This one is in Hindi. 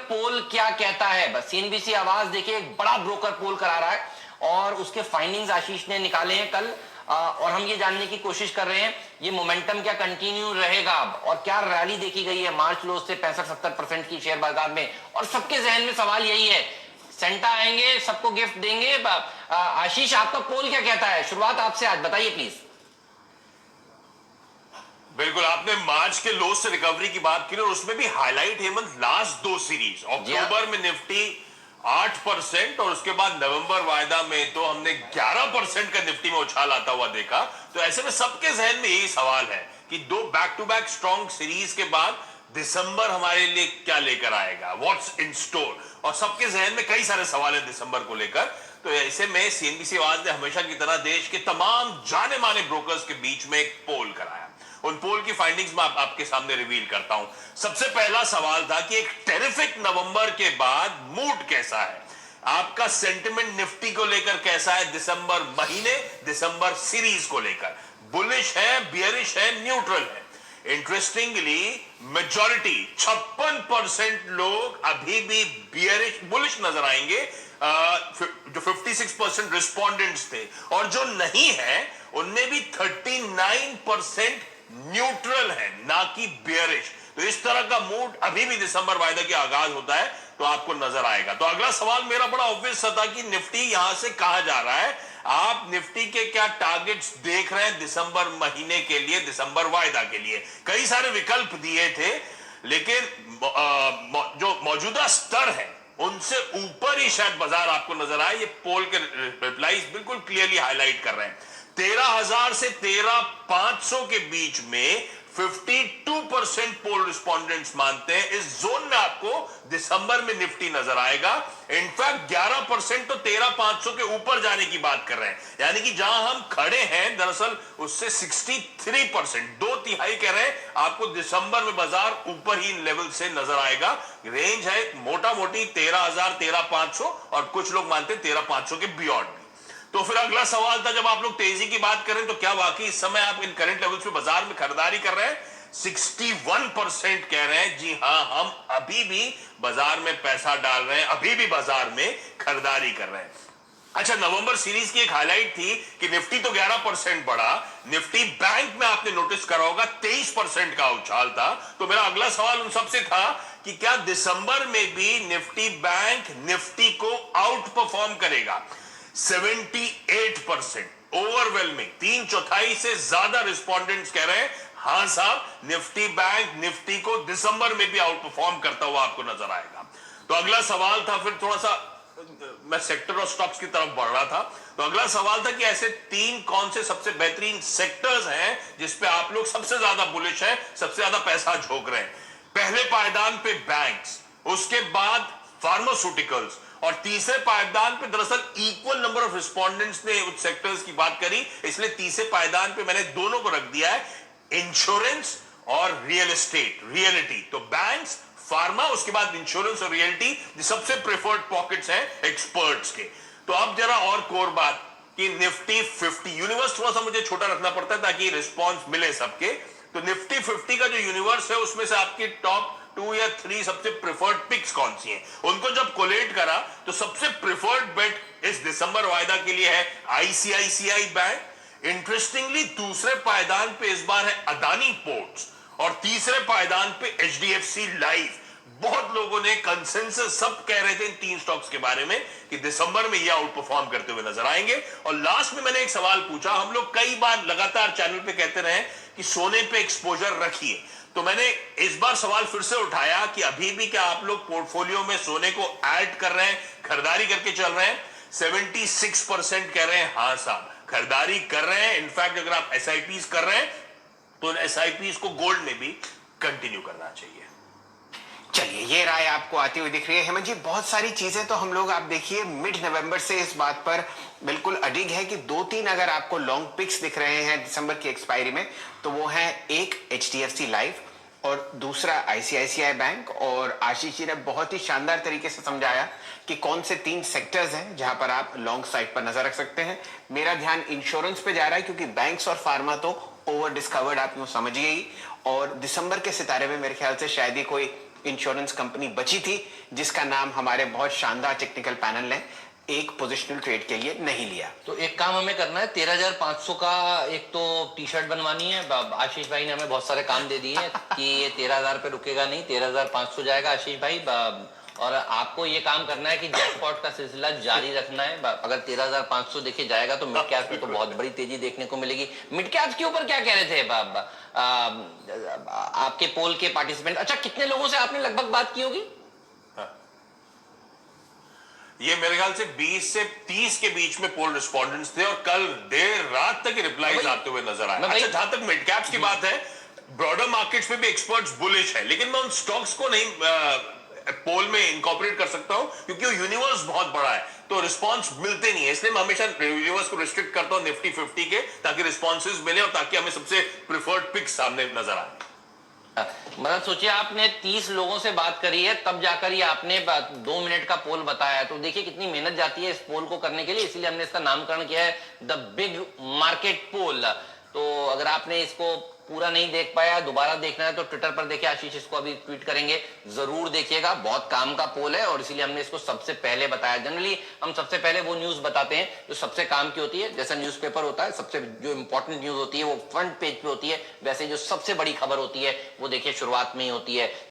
पोल क्या कहता है। बस सीएनबीसी आवाज देखिए, एक बड़ा ब्रोकर पोल करा रहा है और उसके फाइंडिंग्स आशीष ने निकाले हैं कल, और हम ये जानने की कोशिश कर रहे हैं ये मोमेंटम क्या कंटिन्यू रहेगा अब, और क्या रैली देखी गई है मार्च लो से 65-70% की शेयर बाजार में। और सबके जहन में सवाल यही है, सेंटा आएंगे, सबको गिफ्ट देंगे। आशीष, आपका पोल क्या कहता है? शुरुआत आपसे आज बताइए प्लीज। बिल्कुल, आपने मार्च के लो से रिकवरी की बात की और उसमें भी हाईलाइट हेमंत लास्ट दो सीरीज अक्टूबर में निफ्टी 8% और उसके बाद नवंबर वायदा में तो हमने 11% का निफ्टी में उछाल आता हुआ देखा। तो ऐसे में सबके जहन में यही सवाल है कि दो back to back strong series के बाद दिसंबर हमारे लिए क्या लेकर आएगा, व्हाट्स इन स्टोर। और सबके जहन में कई सारे सवाल है दिसंबर को लेकर। तो ऐसे में सीएनबीसी आवाज ने हमेशा की तरह देश के तमाम जाने माने ब्रोकर्स के बीच में एक पोल कराया। उन पोल की फाइंडिंग्स मैं आपके सामने रिवील करता हूं। सबसे पहला सवाल था कि एक टेरिफिक नवंबर के बाद मूड कैसा है, आपका सेंटिमेंट निफ्टी को लेकर कैसा है दिसंबर महीने, दिसंबर सीरीज को लेकर, बुलिश है, बियरिश है, न्यूट्रल है। इंटरेस्टिंगली मेजॉरिटी 56% लोग अभी भी बियरिश बुलिश नजर आएंगे, जो 56% रिस्पोंडेंट्स थे, और जो नहीं है उनमें भी 39% न्यूट्रल है, ना कि बियरिश। तो इस तरह का मूड अभी भी दिसंबर वायदा के आगाज होता है तो आपको नजर आएगा। तो अगला सवाल मेरा बड़ा ऑब्वियस था कि निफ्टी यहां से कहां जा रहा है, आप निफ्टी के क्या टारगेट्स देख रहे हैं दिसंबर महीने के लिए, दिसंबर वायदा के लिए। कई सारे विकल्प दिए थे, लेकिन जो मौजूदा स्तर है उनसे ऊपर ही शायद बाजार आपको नजर आए। ये पोल के रिप्लाईज बिल्कुल क्लियरली हाईलाइट कर रहे हैं। 13,000 से 13,500 के बीच में 52% पोल रिस्पोंडेंट्स मानते हैं इस जोन में आपको दिसंबर में निफ्टी नजर आएगा। इनफैक्ट 11% तो 13,500 के ऊपर जाने की बात कर रहे हैं, यानी कि जहां हम खड़े हैं दरअसल उससे 63%, 2/3 कह रहे हैं आपको दिसंबर में बाजार ऊपर ही लेवल से नजर आएगा। रेंज है मोटा मोटी 13,000 13,500 और कुछ लोग मानते हैं 13,500 के बियॉन्ड। तो फिर अगला सवाल था, जब आप लोग तेजी की बात करें तो क्या वाकई इस समय आप इन करंट लेवल्स पे बाजार में खरीदारी कर रहे हैं? 61% कह रहे हैं जी हां, हम अभी भी बाजार में पैसा डाल रहे हैं, अभी भी बाजार में खरीदारी कर रहे हैं। अच्छा, नवंबर सीरीज की एक हाईलाइट थी कि निफ्टी तो 11% बढ़ा, निफ्टी बैंक में आपने नोटिस करा होगा 23% का उछाल था। तो मेरा अगला सवाल उन सबसे था कि क्या दिसंबर में भी निफ्टी बैंक निफ्टी को आउट परफॉर्म करेगा? 78% ओवरवेलमिंग, 3/4 से ज्यादा रिस्पोंडेंट्स कह रहे हैं हां साहब, निफ्टी बैंक निफ्टी को दिसंबर में भी आउट परफॉर्म करता हुआ आपको नजर आएगा। तो अगला सवाल था, फिर थोड़ा सा मैं सेक्टर और स्टॉक्स की तरफ बढ़ रहा था, तो अगला सवाल था कि ऐसे तीन कौन से सबसे बेहतरीन सेक्टर्स हैं जिसपे आप लोग सबसे ज्यादा बुलिश हैं, सबसे ज्यादा पैसा झोंक रहे हैं। पहले पायदान पे बैंक्स, उसके बाद फार्मास्यूटिकल्स, और तीसरे पायदान पे दरअसल इक्वल नंबर ऑफ रिस्पोंडेंट्स ने उस सेक्टर्स की बात करी, इसलिए तीसरे पायदान पे मैंने दोनों को रख दिया है, इंश्योरेंस और रियल एस्टेट, रियलिटी। तो बैंक्स, फार्मा, उसके बाद इंश्योरेंस और रियलिटी सबसे प्रेफर्ड पॉकेट्स हैं एक्सपर्ट्स के। तो अब जरा और कोर बात कि निफ्टी 50 यूनिवर्स थोड़ा सा मुझे छोटा रखना पड़ता है ताकि रिस्पॉन्स मिले सबके। तो निफ्टी 50 का जो यूनिवर्स है उसमें से आपकी टॉप 2 या 3 सबसे प्रेफर्ड पिक्स कौन सी हैं, उनको जब कोलेट करा तो सबसे प्रेफर्ड बेट इस दिसंबर वायदा के लिए है आईसीआईसीआई बैंक। इंटरेस्टिंगली दूसरे पायदान पे इस बार है अदानी पोर्ट्स और तीसरे पायदान पे एचडीएफसी लाइफ। बहुत लोगों ने कंसेंसस सब कह रहे थे इन तीन स्टॉक्स के बारे में कि दिसंबर में ये आउट परफॉर्म करते हुए नजर आएंगे। और लास्ट में मैंने एक सवाल पूछा, हम लोग कई बार लगातार चैनल पे कहते रहे कि सोने पे एक्सपोजर रखिए, तो मैंने इस बार सवाल फिर से उठाया कि अभी भी क्या आप लोग पोर्टफोलियो में सोने को ऐड कर रहे हैं, खरीदारी करके चल रहे हैं? 76% कह रहे हैं हां साहब, खरीदारी कर रहे हैं। इनफैक्ट अगर आप एसआईपीस कर रहे हैं तो एसआईपीस को गोल्ड में भी कंटिन्यू करना चाहिए। चलिए, ये राय आपको आती हुई दिख रही है हेमंत जी। बहुत सारी चीजें तो हम लोग, आप देखिए मिड नवंबर से इस बात पर बिल्कुल अडिग है कि 2-3 अगर आपको लॉन्ग पिक्स दिख रहे हैं दिसंबर की एक्सपायरी में, तो वो है एक एचडीएफसी लाइफ और दूसरा आईसीआईसीआई बैंक। और आशीष जी ने बहुत ही शानदार तरीके से समझाया कि कौन से 3 सेक्टर्स हैं जहां पर आप लॉन्ग साइड पर नजर रख सकते हैं। मेरा ध्यान इंश्योरेंस पे जा रहा है क्योंकि बैंक्स और फार्मा तो ओवर डिस्कवर्ड, आप यूं समझिए ही। और दिसंबर के सितारे में मेरे ख्याल से शायद ही कोई इंश्योरेंस कंपनी बची थी जिसका नाम हमारे बहुत शानदार टेक्निकल पैनल ने एक पोजिशनल ट्रेड के लिए नहीं लिया। तो एक काम हमें करना है, 13,500 का एक तो टी शर्ट बनवानी है। आशीष भाई ने हमें बहुत सारे काम दे दिए हैं कि ये 13,000 पे रुकेगा नहीं, 13,500 जाएगा आशीष भाई। और आपको ये काम करना है कि जैकपॉट का सिलसिला जारी रखना है। अगर 13,500 देखे जाएगा तो मिड कैप में तो बहुत बड़ी तेजी देखने को मिलेगी। मिड कैप के ऊपर क्या कह रहे थे आपके पोल के पार्टिसिपेंट? अच्छा, कितने लोगों से आपने लगभग बात की होगी? ये मेरे ख्याल से 20 से 30 के बीच में पोल रिस्पोंडेंट्स थे और कल देर रात तक रिप्लाईज आते हुए नजर आए। अच्छा, जहां तक मिड कैप्स की बात है, ब्रॉडर मार्केट्स पे भी एक्सपर्ट्स बुलिश है, लेकिन मैं उन स्टॉक्स को नहीं पोल में इनकॉर्पोरेट कर सकता हूं क्योंकि वो यूनिवर्स बहुत बड़ा है, तो रिस्पांस मिलते नहीं है। इसलिए मैं हमेशा यूनिवर्स को रिस्ट्रिक्ट करता हूं निफ्टी 50 के, ताकि रिस्पॉन्सेज मिले और ताकि हमें सबसे प्रिफर्ड पिक सामने नजर आए। मतलब सोचिए, आपने 30 लोगों से बात करी है, तब जाकर ये आपने 2 मिनट का पोल बताया। तो देखिए कितनी मेहनत जाती है इस पोल को करने के लिए, इसीलिए हमने इसका नामकरण किया है द बिग मार्केट पोल। तो अगर आपने इसको पूरा नहीं देख पाया, दोबारा देखना है तो ट्विटर पर देखिए, आशीष इसको अभी ट्वीट करेंगे, जरूर देखिएगा। बहुत काम का पोल है और इसीलिए हमने इसको सबसे पहले बताया। जनरली हम सबसे पहले वो न्यूज बताते हैं जो सबसे काम की होती है। जैसा न्यूज़पेपर होता है, सबसे जो इंपॉर्टेंट न्यूज होती है वो फ्रंट पेज पे होती है, वैसे जो सबसे बड़ी खबर होती है वो देखिए शुरुआत में ही होती है।